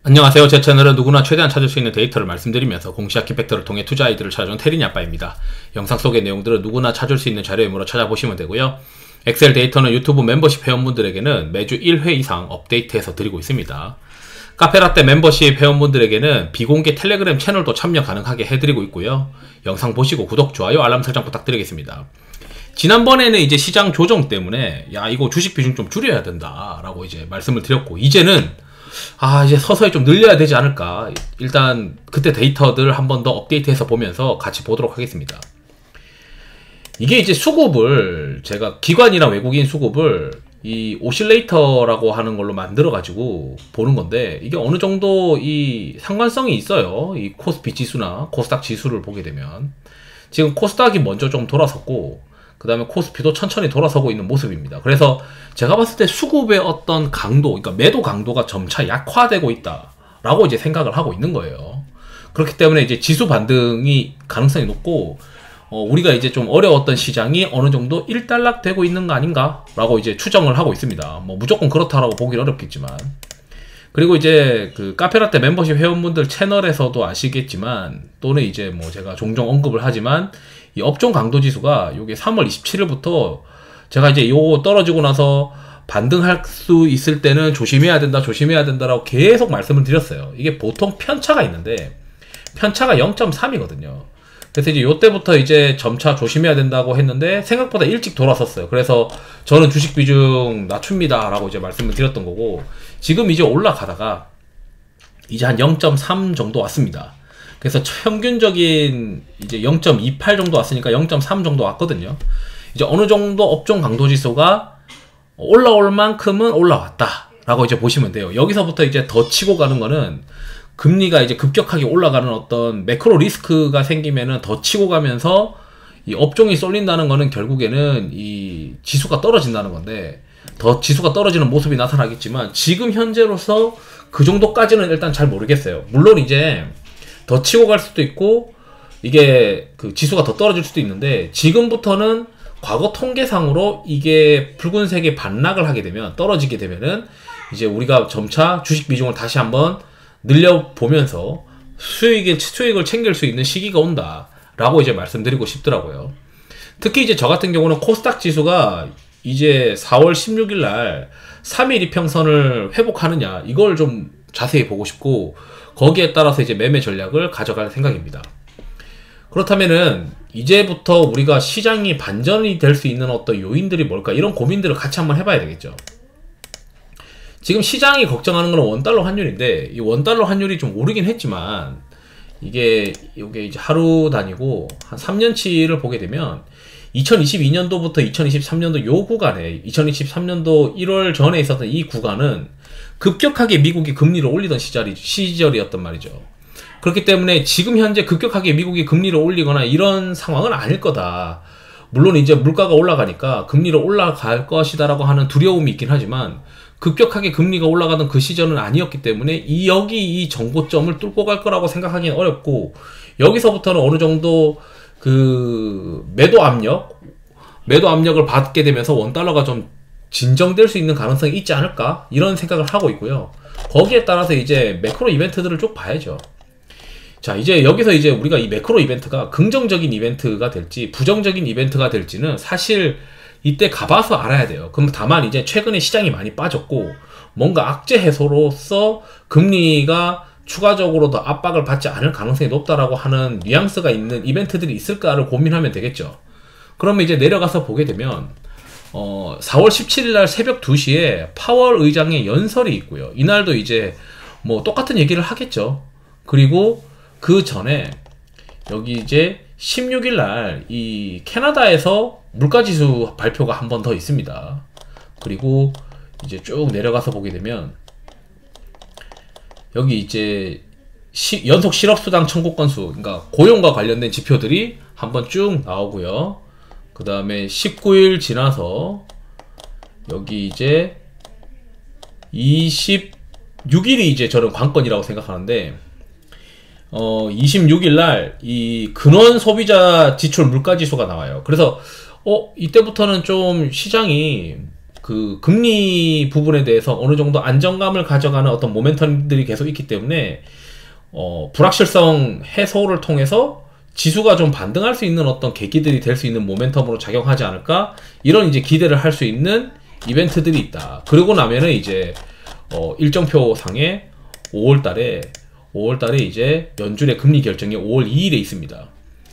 안녕하세요. 제 채널은 누구나 최대한 찾을 수 있는 데이터를 말씀드리면서 공시 아키팩터를 통해 투자 아이디어를 찾아준 테린이 아빠입니다. 영상 속의 내용들은 누구나 찾을 수 있는 자료이므로 찾아보시면 되고요. 엑셀 데이터는 유튜브 멤버십 회원분들에게는 매주 1회 이상 업데이트해서 드리고 있습니다. 카페라떼 멤버십 회원분들에게는 비공개 텔레그램 채널도 참여 가능하게 해드리고 있고요. 영상 보시고 구독, 좋아요, 알람 설정 부탁드리겠습니다. 지난번에는 이제 시장 조정 때문에 야 이거 주식 비중 좀 줄여야 된다 라고 이제 말씀을 드렸고, 이제는 이제 서서히 좀 늘려야 되지 않을까. 일단 그때 데이터들 한 번 더 업데이트해서 보면서 같이 보도록 하겠습니다. 이게 이제 수급을 제가 기관이나 외국인 수급을 이 오실레이터라고 하는 걸로 만들어 가지고 보는 건데, 이게 어느 정도 이 상관성이 있어요. 이 코스피 지수나 코스닥 지수를 보게 되면 지금 코스닥이 먼저 좀 돌아섰고, 그 다음에 코스피도 천천히 돌아서고 있는 모습입니다. 그래서 제가 봤을 때 수급의 어떤 강도, 그러니까 매도 강도가 점차 약화되고 있다라고 이제 생각을 하고 있는 거예요. 그렇기 때문에 이제 지수 반등이 가능성이 높고, 우리가 이제 좀 어려웠던 시장이 어느 정도 일단락되고 있는 거 아닌가라고 이제 추정을 하고 있습니다. 뭐 무조건 그렇다라고 보기는 어렵겠지만. 그리고 이제 그 카페라떼 멤버십 회원분들 채널에서도 아시겠지만, 또는 이제 뭐 제가 종종 언급을 하지만, 이 업종 강도 지수가 요게 3월 27일부터 제가 이제 요거 떨어지고 나서 반등할 수 있을 때는 조심해야 된다, 조심해야 된다라고 계속 말씀을 드렸어요. 이게 보통 편차가 있는데 편차가 0.3이거든요. 그래서 이제 요때부터 이제 점차 조심해야 된다고 했는데 생각보다 일찍 돌아섰어요. 그래서 저는 주식 비중 낮춥니다 라고 이제 말씀을 드렸던 거고, 지금 이제 올라가다가 이제 한 0.3 정도 왔습니다. 그래서 평균적인 이제 0.28 정도 왔으니까 0.3 정도 왔거든요. 이제 어느 정도 업종 강도 지수가 올라올 만큼은 올라왔다 라고 이제 보시면 돼요. 여기서부터 이제 더 치고 가는 거는 금리가 이제 급격하게 올라가는 어떤 매크로 리스크가 생기면은 더 치고 가면서 이 업종이 쏠린다는 거는 결국에는 이 지수가 떨어진다는 건데, 더 지수가 떨어지는 모습이 나타나겠지만 지금 현재로서 그 정도까지는 일단 잘 모르겠어요. 물론 이제 더 치고 갈 수도 있고 이게 그 지수가 더 떨어질 수도 있는데, 지금부터는 과거 통계상으로 이게 붉은색의 반락을 하게 되면, 떨어지게 되면은 이제 우리가 점차 주식 비중을 다시 한번 늘려보면서 수익을 챙길 수 있는 시기가 온다 라고 이제 말씀드리고 싶더라고요. 특히 이제 저 같은 경우는 코스닥 지수가 이제 4월 16일 날 3일 이평선을 회복하느냐, 이걸 좀 자세히 보고 싶고, 거기에 따라서 이제 매매 전략을 가져갈 생각입니다. 그렇다면은 이제부터 우리가 시장이 반전이 될 수 있는 어떤 요인들이 뭘까, 이런 고민들을 같이 한번 해봐야 되겠죠. 지금 시장이 걱정하는 건 원달러 환율인데, 이 원달러 환율이 좀 오르긴 했지만 이게 이제 하루 단위고 한 3년치를 보게 되면 2022년도부터 2023년도 요 구간에, 2023년도 1월 전에 있었던 이 구간은 급격하게 미국이 금리를 올리던 시절이었단 말이죠. 그렇기 때문에 지금 현재 급격하게 미국이 금리를 올리거나 이런 상황은 아닐 거다. 물론 이제 물가가 올라가니까 금리를 올라갈 것이다 라고 하는 두려움이 있긴 하지만, 급격하게 금리가 올라가던 그 시절은 아니었기 때문에 여기 이 정고점을 뚫고 갈 거라고 생각하기는 어렵고, 여기서부터는 어느 정도 그 매도 압력을 받게 되면서 원달러가 좀 진정될 수 있는 가능성이 있지 않을까, 이런 생각을 하고 있고요. 거기에 따라서 이제 매크로 이벤트들을 쭉 봐야죠. 자, 이제 여기서 이제 우리가 이 매크로 이벤트가 긍정적인 이벤트가 될지 부정적인 이벤트가 될지는 사실 이때 가봐서 알아야 돼요. 그럼 다만 이제 최근에 시장이 많이 빠졌고 뭔가 악재 해소로서 금리가 추가적으로 더 압박을 받지 않을 가능성이 높다라고 하는 뉘앙스가 있는 이벤트들이 있을까를 고민하면 되겠죠. 그러면 이제 내려가서 보게 되면 4월 17일 날 새벽 2시에 파월 의장의 연설이 있고요. 이날도 이제 뭐 똑같은 얘기를 하겠죠. 그리고 그 전에 여기 이제 16일 날 이 캐나다에서 물가지수 발표가 한 번 더 있습니다. 그리고 이제 쭉 내려가서 보게 되면 여기 이제 연속 실업수당 청구 건수, 그러니까 고용과 관련된 지표들이 한번 쭉 나오고요. 그 다음에 19일 지나서 여기 이제 26일이 이제 저는 관건이라고 생각하는데, 26일 날 이 근원 소비자 지출 물가 지수가 나와요. 그래서 이때부터는 좀 시장이 그 금리 부분에 대해서 어느 정도 안정감을 가져가는 어떤 모멘텀들이 계속 있기 때문에 불확실성 해소를 통해서 지수가 좀 반등할 수 있는 어떤 계기들이 될 수 있는 모멘텀으로 작용하지 않을까, 이런 이제 기대를 할 수 있는 이벤트들이 있다. 그러고 나면은 이제 일정표 상에 5월달에 이제 연준의 금리 결정이 5월 2일에 있습니다.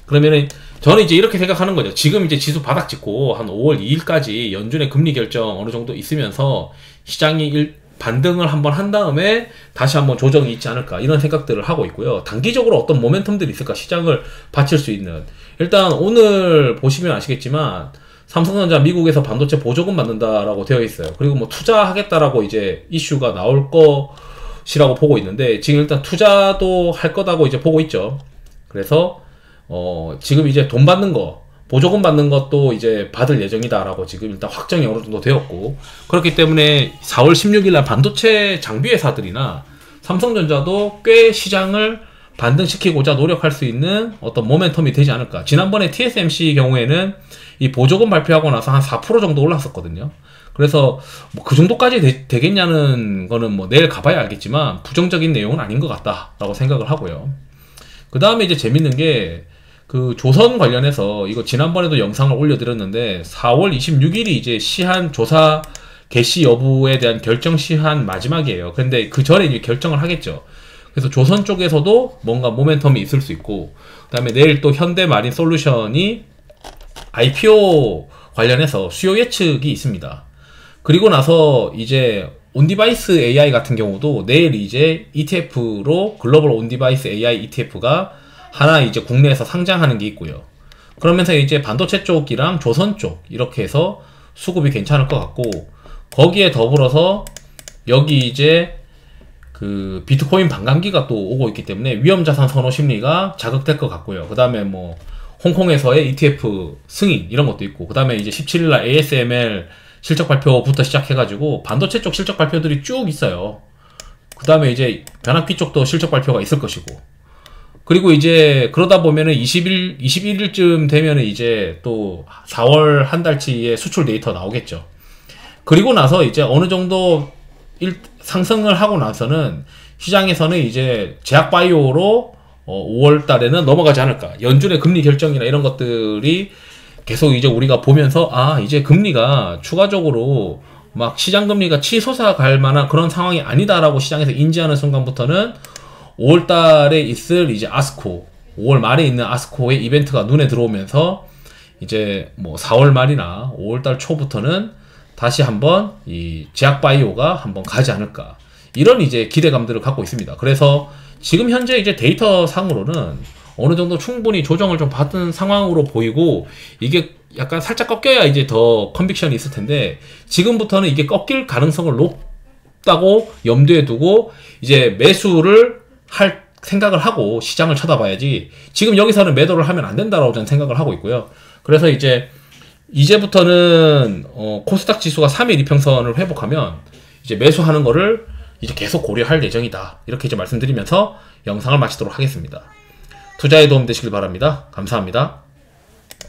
그러면은 저는 이제 이렇게 생각하는 거죠. 지금 이제 지수 바닥 찍고 한 5월 2일까지 연준의 금리 결정 어느 정도 있으면서 시장이 반등을 한번 한 다음에 다시 한번 조정이 있지 않을까, 이런 생각들을 하고 있고요. 단기적으로 어떤 모멘텀들이 있을까, 시장을 받칠 수 있는. 일단 오늘 보시면 아시겠지만 삼성전자 미국에서 반도체 보조금 받는다라고 되어 있어요. 그리고 뭐 투자하겠다라고 이제 이슈가 나올 것이라고 보고 있는데, 지금 일단 투자도 할 거다고 이제 보고 있죠. 그래서 지금 이제 돈 받는 거, 보조금 받는 것도 이제 받을 예정이다라고 지금 일단 확정이 어느 정도 되었고, 그렇기 때문에 4월 16일날 반도체 장비 회사들이나 삼성전자도 꽤 시장을 반등시키고자 노력할 수 있는 어떤 모멘텀이 되지 않을까. 지난번에 TSMC 경우에는 이 보조금 발표하고 나서 한 4% 정도 올랐었거든요. 그래서 뭐 그 정도까지 되겠냐는 거는 뭐 내일 가봐야 알겠지만 부정적인 내용은 아닌 것 같다라고 생각을 하고요. 그 다음에 이제 재밌는 게 그 조선 관련해서 이거 지난번에도 영상을 올려드렸는데 4월 26일이 이제 시한 조사 개시 여부에 대한 결정 시한 마지막이에요. 근데 그 전에 이제 결정을 하겠죠. 그래서 조선 쪽에서도 뭔가 모멘텀이 있을 수 있고, 그 다음에 내일 또 현대마린솔루션이 IPO 관련해서 수요 예측이 있습니다. 그리고 나서 이제 온디바이스 AI 같은 경우도 내일 이제 ETF로 글로벌 온디바이스 AI ETF가 하나 이제 국내에서 상장하는 게 있고요. 그러면서 이제 반도체 쪽이랑 조선 쪽 이렇게 해서 수급이 괜찮을 것 같고, 거기에 더불어서 여기 이제 그 비트코인 반감기가 또 오고 있기 때문에 위험자산 선호 심리가 자극될 것 같고요. 그 다음에 뭐 홍콩에서의 ETF 승인 이런 것도 있고, 그 다음에 이제 17일날 ASML 실적 발표부터 시작해가지고 반도체 쪽 실적 발표들이 쭉 있어요. 그 다음에 이제 변압기 쪽도 실적 발표가 있을 것이고, 그리고 이제 그러다 보면은 21일쯤 되면은 이제 또 4월 한 달치의 수출 데이터 나오겠죠. 그리고 나서 이제 어느 정도 상승을 하고 나서는 시장에서는 이제 제약바이오로 5월 달에는 넘어가지 않을까. 연준의 금리 결정이나 이런 것들이 계속 이제 우리가 보면서 이제 금리가 추가적으로 막 시장 금리가 치솟아 갈 만한 그런 상황이 아니다라고 시장에서 인지하는 순간부터는 5월 달에 있을 이제 아스코, 5월 말에 있는 아스코의 이벤트가 눈에 들어오면서 이제 뭐 4월 말이나 5월 달 초부터는 다시 한번 이 제약바이오가 한번 가지 않을까, 이런 이제 기대감들을 갖고 있습니다. 그래서 지금 현재 이제 데이터 상으로는 어느 정도 충분히 조정을 좀 받은 상황으로 보이고, 이게 약간 살짝 꺾여야 이제 더 컨빅션이 있을 텐데, 지금부터는 이게 꺾일 가능성을 높다고 염두에 두고 이제 매수를 할 생각을 하고 시장을 쳐다봐야지, 지금 여기서는 매도를 하면 안 된다라고 저는 생각을 하고 있고요. 그래서 이제부터는 코스닥 지수가 3일 이평선을 회복하면 이제 매수하는 거를 이제 계속 고려할 예정이다, 이렇게 이제 말씀드리면서 영상을 마치도록 하겠습니다. 투자에 도움 되시길 바랍니다. 감사합니다.